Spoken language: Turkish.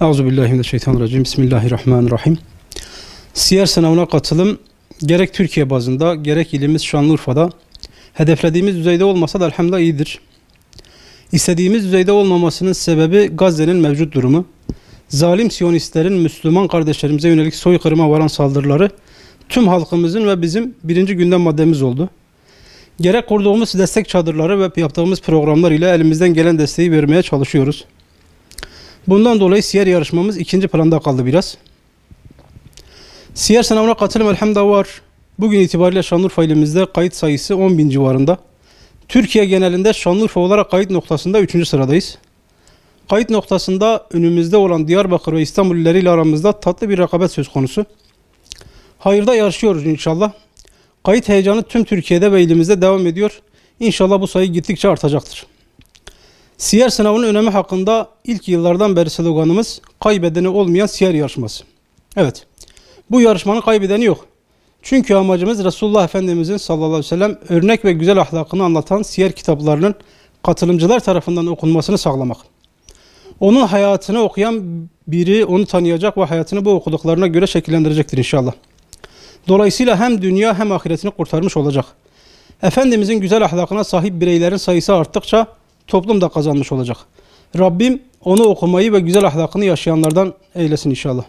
Euzubillahimineşşeytanirracim. Bismillahirrahmanirrahim. Siyer sınavına katılım gerek Türkiye bazında gerek ilimiz Şanlıurfa'da hedeflediğimiz düzeyde olmasa da elhamdülillah iyidir. İstediğimiz düzeyde olmamasının sebebi Gazze'nin mevcut durumu. Zalim Siyonistlerin Müslüman kardeşlerimize yönelik soykırıma varan saldırıları tüm halkımızın ve bizim birinci gündem maddemiz oldu. Gerek kurduğumuz destek çadırları ve yaptığımız programlar ile elimizden gelen desteği vermeye çalışıyoruz. Bundan dolayı siyer yarışmamız ikinci planda kaldı biraz. Siyer sınavına katılım elhamdülillah var. Bugün itibariyle Şanlıurfa ilimizde kayıt sayısı 10.000 civarında. Türkiye genelinde Şanlıurfa olarak kayıt noktasında 3. sıradayız. Kayıt noktasında önümüzde olan Diyarbakır ve İstanbul illeriyle aramızda tatlı bir rekabet söz konusu. Hayırda yarışıyoruz inşallah. Kayıt heyecanı tüm Türkiye'de ve ilimizde devam ediyor. İnşallah bu sayı gittikçe artacaktır. Siyer sınavının önemi hakkında ilk yıllardan beri sloganımız kaybedeni olmayan siyer yarışması. Evet, bu yarışmanın kaybedeni yok. Çünkü amacımız Resulullah Efendimizin sallallahu aleyhi ve sellem örnek ve güzel ahlakını anlatan siyer kitaplarının katılımcılar tarafından okunmasını sağlamak. Onun hayatını okuyan biri onu tanıyacak ve hayatını bu okuduklarına göre şekillendirecektir inşallah. Dolayısıyla hem dünya hem ahiretini kurtarmış olacak. Efendimizin güzel ahlakına sahip bireylerin sayısı arttıkça toplum da kazanmış olacak. Rabbim onu okumayı ve güzel ahlakını yaşayanlardan eylesin inşallah.